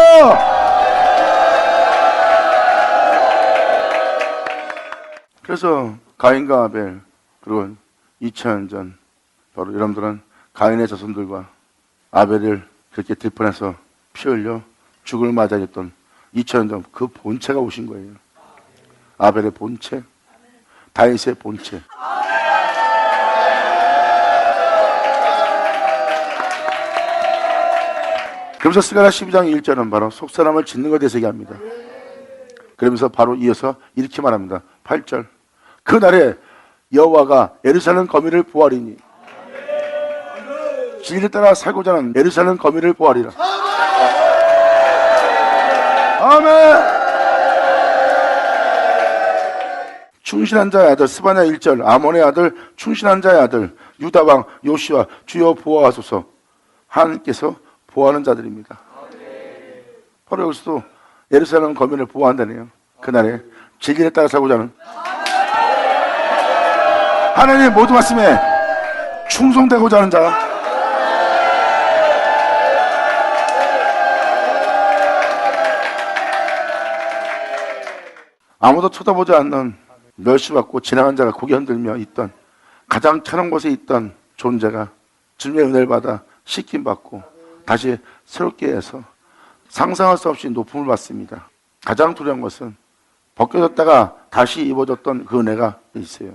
그래서 가인과 아벨, 그리고 2000년 전 바로 여러분들은 가인의 자손들과 아벨을 그렇게 들판에서 피 흘려 죽을 맞이했던 2000년 전 그 본체가 오신 거예요. 아벨의 본체, 다윗의 본체. 그러면서 스가랴 12장 1절은 바로 속사람을 짓는 것에 대해서 얘기합니다. 그러면서 바로 이어서 이렇게 말합니다. 8절. 그날에 여호와가 예루살렘 거민을 보아리니, 진리를 따라 살고자 하는 예루살렘 거민을 보아리라. 아멘. 충신한 자의 아들 스바냐 1절. 아몬의 아들 충신한 자의 아들 유다 왕 요시와 주여 보호하소서. 하나님께서 보호하는 자들입니다. 바로 여기서도 예루살렘 거민을 보호한다네요. 그날에 진리를 따라 살고자 하는 하나님의 모든 말씀에 충성되고자 하는 자, 아무도 쳐다보지 않는 멸시받고 지나간 자가 고개 흔들며 있던, 가장 천한 곳에 있던 존재가 주님의 은혜를 받아 씻김받고 다시 새롭게 해서 상상할 수 없이 높음을 받습니다. 가장 두려운 것은 벗겨졌다가 다시 입어졌던 그 은혜가 있어요.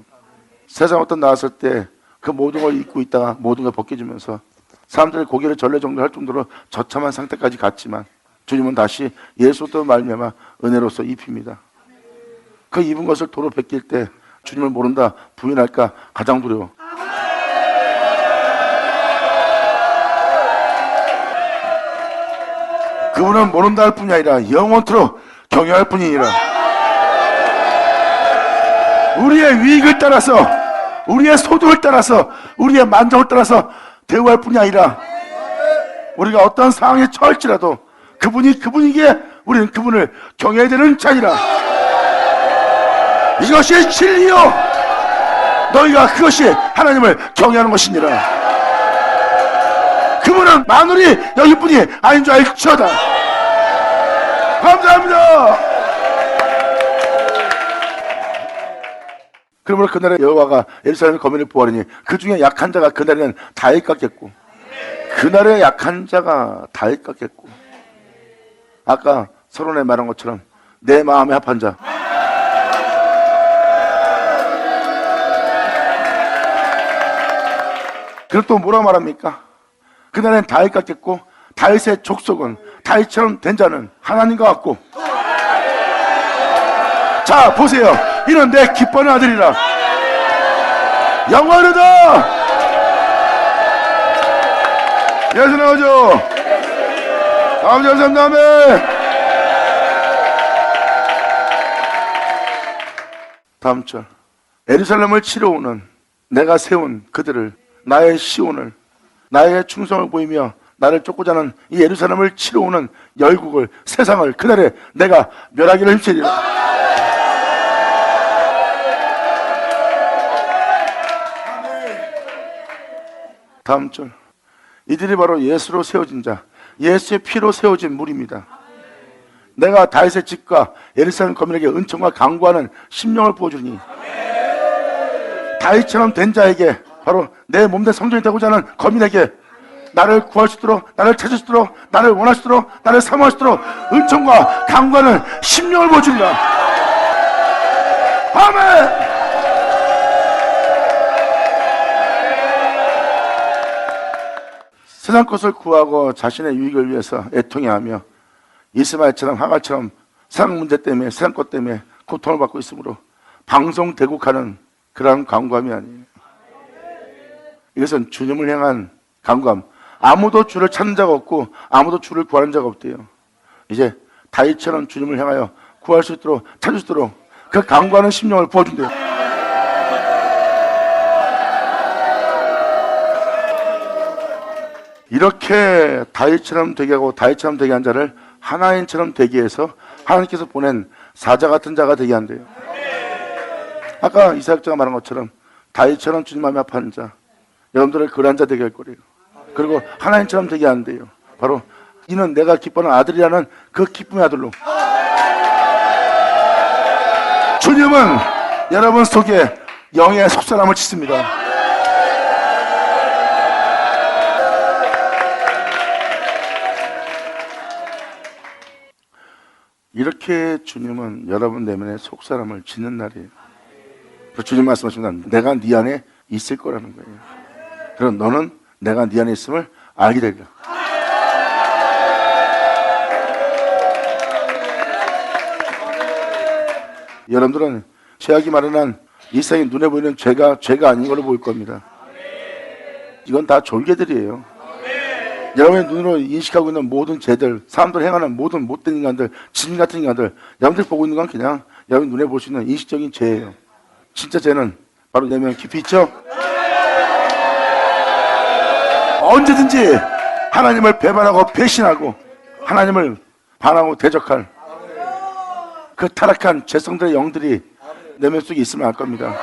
세상부터 나왔을 때 그 모든 걸 입고 있다가 모든 걸 벗겨지면서 사람들이 고개를 절레 정도 할 정도로 처참한 상태까지 갔지만 주님은 다시 예수부터 말미암아 은혜로서 입힙니다. 그 입은 것을 도로 벗길 때 주님을 모른다 부인할까 가장 두려워. 그분은 모른다 할 뿐이 아니라 영원토록 경외할 뿐이니라. 우리의 위익을 따라서, 우리의 소득을 따라서, 우리의 만족을 따라서 대우할 뿐이 아니라 우리가 어떤 상황에 처할지라도 그분이 그분이기에 우리는 그분을 경외해야 되는 자니라. 이것이 진리요 너희가 그것이 하나님을 경외하는 것이니라. 그분은 만물이 여기뿐이 아닌 줄 알지어다. 감사합니다. 그러므로 그날에 여호와가 예루살렘 거민을 보아리니 그 중에 약한 자가 그날에는 다윗 같겠고, 그날에 약한 자가 다윗 같겠고, 아까 서론에 말한 것처럼 내 마음에 합한 자, 그리고 또 뭐라 말합니까? 그날엔 다윗 같겠고, 다윗의 족속은 다윗처럼 된 자는 하나님과 같고. 자 보세요, 이는 내 기뻐하는 아들이라. 영원하다. 예수 나오죠. 아버지 감사합니다. 아멘. 다음 절. 예루살렘을 치러 오는 내가 세운 그들을, 나의 시온을, 나의 충성을 보이며 나를 쫓고자 하는 이 예루살렘을 치러 오는 열국을, 세상을 그날에 내가 멸하기를 힘쓰리라. 다음 절. 이들이 바로 예수로 세워진 자, 예수의 피로 세워진 무리입니다. 내가 다윗의 집과 예루살렘 거민에게 은총과 강구하는 심령을 부어주니, 다윗처럼 된 자에게, 바로 내 몸된 성전이 되고자 하는 거민에게 나를 구할 수 있도록, 나를 찾을 수 있도록, 나를 원할 수 있도록, 나를 사모할 수 있도록 은총과 강구하는 심령을 부어줍니다. 아멘. 세상 것을 구하고 자신의 유익을 위해서 애통해하며 이스마엘처럼 하갈처럼 세상 문제 때문에, 세상 것 때문에 고통을 받고 있으므로 방송대국하는 그러한 간구함이 아니에요. 이것은 주님을 향한 간구함. 아무도 주를 찾는 자가 없고 아무도 주를 구하는 자가 없대요. 이제 다윗처럼 주님을 향하여 구할 수 있도록, 찾을 수 있도록 그 간구하는 심령을 부어준대요. 이렇게 다윗처럼 되게 하고 다윗처럼 되게 한 자를 하나인처럼 되게 해서 하나님께서 보낸 사자 같은 자가 되게 한대요. 아까 이사역자가 말한 것처럼 다윗처럼 주님 마음에 아파하는 자, 여러분들을 그런 자 되게 할 거래요. 그리고 하나님처럼 되게 한대요. 바로 이는 내가 기뻐하는 아들이라는 그 기쁨의 아들로. 주님은 여러분 속에 영의 속사람을 짓습니다. 이렇게 주님은 여러분 내면에 속사람을 짓는 날이에요. 주님 말씀하십니다. 내가 네 안에 있을 거라는 거예요. 그럼 너는 내가 네 안에 있음을 알게 되리라. 여러분들은 죄악이 마련한 이 세상에 눈에 보이는 죄가 아닌 걸로 보일 겁니다. 이건 다 졸개들이에요. 여러분의 눈으로 인식하고 있는 모든 죄들, 사람들 행하는 모든 못된 인간들, 진 같은 인간들, 여러분들이 보고 있는 건 그냥 여러분 눈에 볼 수 있는 인식적인 죄예요. 진짜 죄는 바로 내면 깊이 있죠. 언제든지 하나님을 배반하고 배신하고 하나님을 반하고 대적할 그 타락한 죄성들의 영들이 내면 속에 있으면 알 겁니다.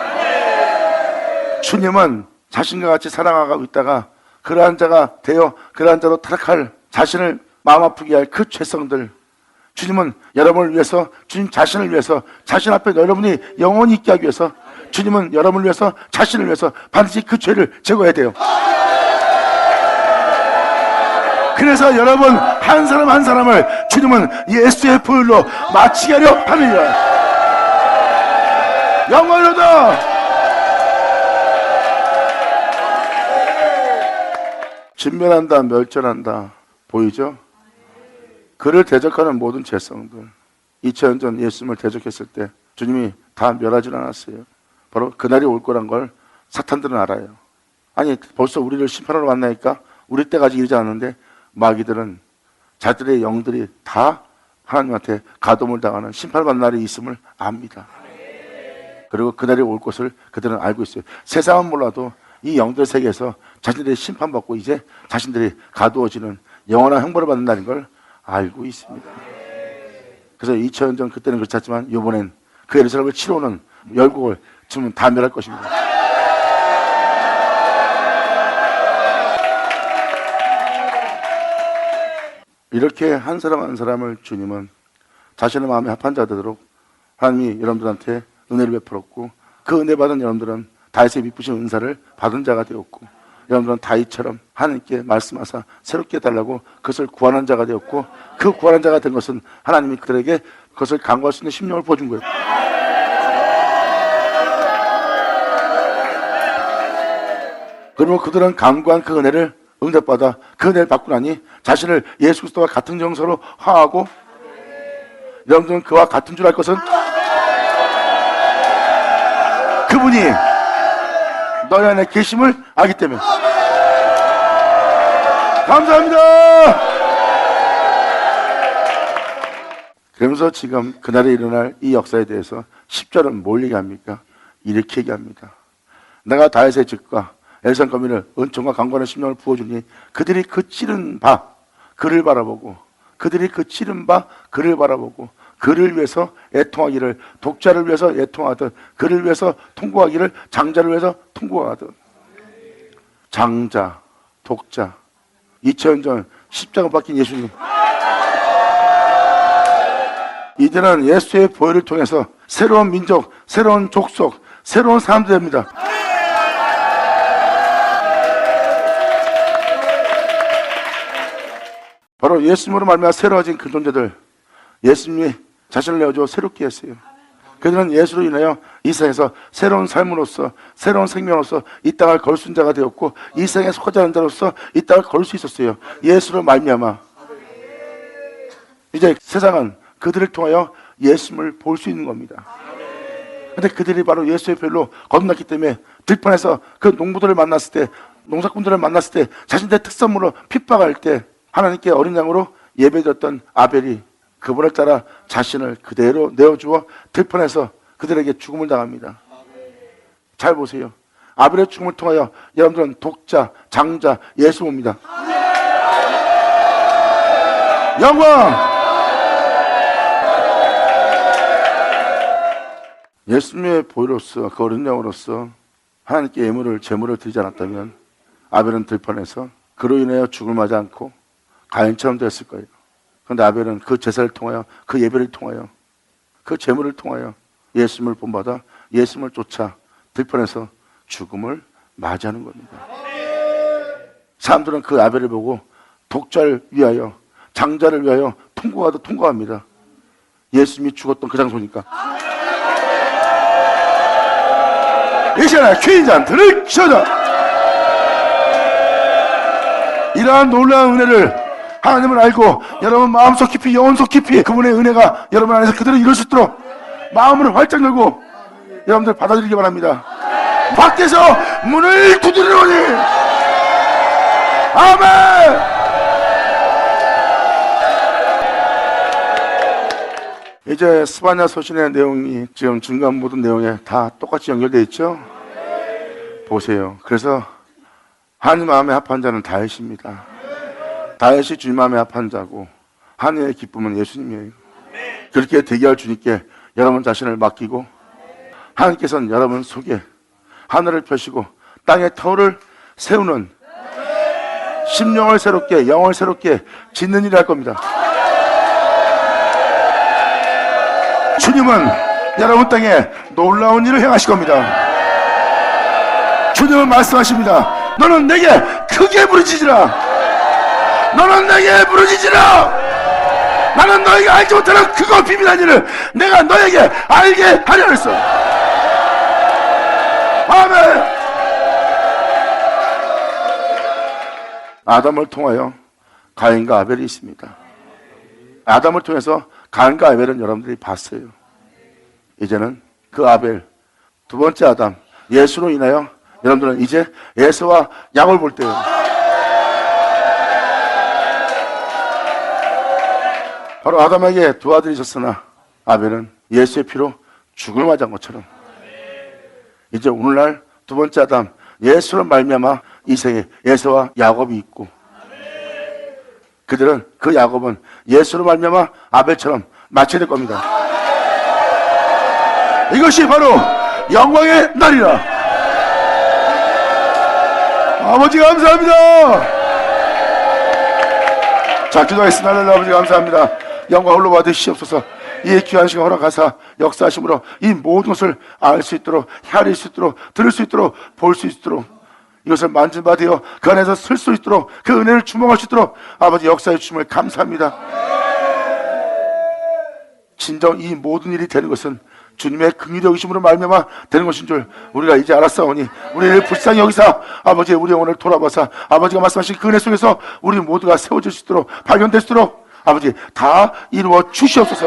주님은 자신과 같이 살아가고 있다가 그러한 자가 되어 그러한 자로 타락할, 자신을 마음 아프게 할 그 죄성들, 주님은 여러분을 위해서, 주님 자신을 위해서, 자신 앞에 여러분이 영원히 있게 하기 위해서 주님은 여러분을 위해서, 자신을 위해서 반드시 그 죄를 제거해야 돼요. 그래서 여러분 한 사람 한 사람을 주님은 예수의 보혈로 마치게 하려 합니다. 영원하다. 진멸한다, 멸절한다. 보이죠? 그를 대적하는 모든 죄성들. 2000년 전 예수님을 대적했을 때 주님이 다 멸하지 않았어요. 바로 그날이 올 거란 걸 사탄들은 알아요. 아니 벌써 우리를 심판하러 왔나니까 우리 때까지 이르지 않았는데 마귀들은 자들의 영들이 다 하나님한테 가돔을 당하는 심판을 받는 날이 있음을 압니다. 그리고 그날이 올 것을 그들은 알고 있어요. 세상은 몰라도 이 영들 세계에서 자신들이 심판받고 이제 자신들이 가두어지는 영원한 형벌을 받는 날인 걸 알고 있습니다. 그래서 2000년 전 그때는 그렇지 않지만 이번엔 그 예루살렘을 치러오는 열국을 지금 다 멸할 것입니다. 이렇게 한 사람 한 사람을 주님은 자신의 마음에 합한 자 되도록 하나님이 여러분들한테 은혜를 베풀었고, 그 은혜 받은 여러분들은 다윗의 미쁘신 은사를 받은 자가 되었고, 여러분들은 다윗처럼 하나님께 말씀하사 새롭게 해달라고 그것을 구하는 자가 되었고, 그 구하는 자가 된 것은 하나님이 그들에게 그것을 간구할 수 있는 심령을 부어준 거예요. 그리고 그들은 간구한 그 은혜를 응답받아 그 은혜를 받고 나니 자신을 예수 그리스도와 같은 정서로 화하고, 여러분들은 그와 같은 줄 알 것은 그분이 너희 안에 계심을 알기 때문에. 감사합니다. 그러면서 지금 그날에 일어날 이 역사에 대해서 10절은 뭘 얘기합니까? 이렇게 얘기합니다. 내가 다윗의 집과 예루살렘 거민을 은총과 강구하는 심령을 부어주니 그들이 그 찌른 바 그를 바라보고, 그들이 그 찌른 바 그를 바라보고 그를 위해서 애통하기를, 독자를 위해서 애통하듯 그를 위해서 통곡하기를, 장자를 위해서 통곡하듯. 장자, 독자, 2000년 전 십자가 박힌 예수님. 이제는 예수의 보혈을 통해서 새로운 민족, 새로운 족속, 새로운 사람들이 됩니다. 바로 예수님으로 말미암아 새로워진 그 존재들, 예수님이 자신을 내어주어 새롭게 했어요. 그들은 예수로 인하여 이 세상에서 새로운 삶으로서, 새로운 생명으로서 이 땅을 걸 수 있는 자가 되었고, 이 세상에 속하지 않은 자로서 이 땅을 걸 수 있었어요. 예수로 말미암아. 이제 세상은 그들을 통하여 예수님을 볼 수 있는 겁니다. 근데 그들이 바로 예수의 별로 거듭났기 때문에 들판에서 그 농부들을 만났을 때, 농사꾼들을 만났을 때, 자신들의 특산물로 핍박할 때 하나님께 어린 양으로 예배드렸던 아벨이 그분을 따라 자신을 그대로 내어주어 들판에서 그들에게 죽음을 당합니다. 잘 보세요. 아벨의 죽음을 통하여 여러분들은 독자, 장자, 예수 봅니다. 영광! 예수님의 보혈로서, 그 어린 양으로서 하나님께 예물을, 제물을 드리지 않았다면 아벨은 들판에서 그로 인하여 죽을 맞지 않고 가인처럼 됐을 거예요. 그런데 아벨은 그 제사를 통하여, 그 예배를 통하여, 그 제물을 통하여 예수님을 본받아 예수님을 쫓아 들판에서 죽음을 맞이하는 겁니다. 사람들은 그 아벨을 보고 독자를 위하여, 장자를 위하여 통곡하듯 통곡합니다. 예수님이 죽었던 그 장소니까. 이 시간에 퀴인잔 들으셔자. 이러한 놀라운 은혜를 하나님을 알고 여러분 마음속 깊이, 영혼속 깊이 그분의 은혜가 여러분 안에서 그대로 이룰 수 있도록 마음을 활짝 열고 여러분들 받아들이기 바랍니다. 밖에서 문을 두드리노니. 아멘. 이제 스바냐 서신의 내용이 지금 중간 모든 내용에 다 똑같이 연결되어 있죠. 보세요. 그래서 하나님 마음에 합한 자는 다윗입니다. 다윗이 주님 마음에 합한 자고 하늘의 기쁨은 예수님이에요. 그렇게 대기할 주님께 여러분 자신을 맡기고 하나님께서는 여러분 속에 하늘을 펴시고 땅의 터를 세우는 심령을 새롭게, 영을 새롭게 짓는 일을 할 겁니다. 주님은 여러분 땅에 놀라운 일을 행하실 겁니다. 주님은 말씀하십니다. 너는 내게 크게 부르짖으라. 너는 내게 부르짖으라. 나는 너에게 알지 못하는 그거 비밀한 일을 내가 너에게 알게 하려 했어. 아멘. 아담을 통하여 가인과 아벨이 있습니다. 아담을 통해서 가인과 아벨은 여러분들이 봤어요. 이제는 그 아벨, 두 번째 아담, 예수로 인하여 여러분들은 이제 에서와 야곱을 볼 때예요. 바로 아담에게 두 아들이 있었으나 아벨은 예수의 피로 죽음을 맞이한 것처럼 이제 오늘날 두 번째 아담 예수로 말미암아 이 세상에 에서와 야곱이 있고 그들은 그 야곱은 예수로 말미암아 아벨처럼 마쳐야 될 겁니다. 이것이 바로 영광의 날이라. 아버지 감사합니다. 자, 기도하겠습니다. 하나님 아버지 감사합니다. 영광 홀로 받으시옵소서. 이 귀한 시간 허락하사 역사하심으로 이 모든 것을 알 수 있도록, 헤아릴 수 있도록, 들을 수 있도록, 볼 수 있도록, 이것을 만진받으여 그 안에서 쓸 수 있도록, 그 은혜를 주목할 수 있도록 아버지 역사해 주심을 감사합니다. 진정 이 모든 일이 되는 것은 주님의 긍휼히 여기심으로 말미암아 되는 것인 줄 우리가 이제 알았사오니 우리를 불쌍히 여기사 아버지 우리 영혼을 돌아봐서 아버지가 말씀하신 그 은혜 속에서 우리 모두가 세워질 수 있도록, 발견될 수 있도록 아버지 다 이루어 주시옵소서.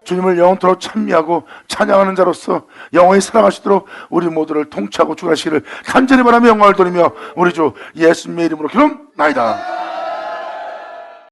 주님을 영원토록 찬미하고 찬양하는 자로서 영원히 사랑할 수 있도록 우리 모두를 통치하고 주관하시기를 간절히 바라며 영광을 돌리며 우리 주 예수님의 이름으로 기도합나이다.